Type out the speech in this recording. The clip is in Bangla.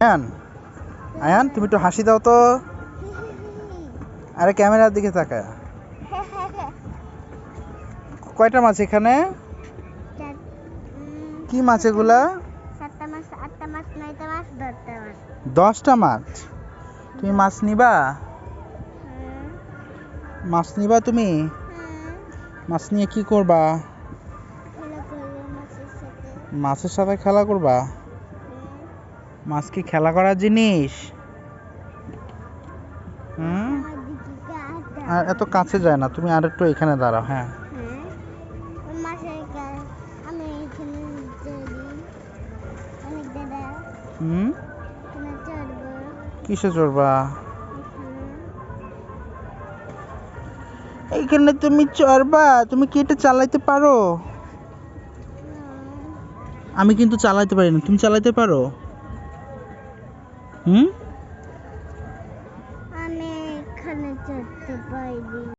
আয়ান, আয়ান তুমি একটু হাসি দাও তো। আরে ক্যামেরার দিকে তাকায়। কয়টা মাছ এখানে? কি মাছ এগুলা? 7টা মাছ, 8টা মাছ, 9টা মাছ, 10টা মাছ। 10টা মাছ। তুমি মাছ নিবা? মাছ নিবা তুমি? মাছ নিয়ে কি করবা? খেলা করবো মাছের সাথে। মাছের সাথে খেলা করবা? মাছ কি খেলা করার জিনিস? হুম, আমার দিকে কাঁটা। আর এত কাছে যায় না, তুমি আর একটু এখানে দাঁড়াও। হ্যাঁ, ওই মাছের আমি এখানে চড়ি। অনেক দাদা হুম, এখানে চড়বো। কিসে চড়বা? এখানে। এইখানে তুমি চড়বা? তুমি কি এটা চালাইতে পারো? আমি কিন্তু চালাইতে পারি না, তুমি চালাইতে পারো? হুম। আমি এখানে চড়তে পারি।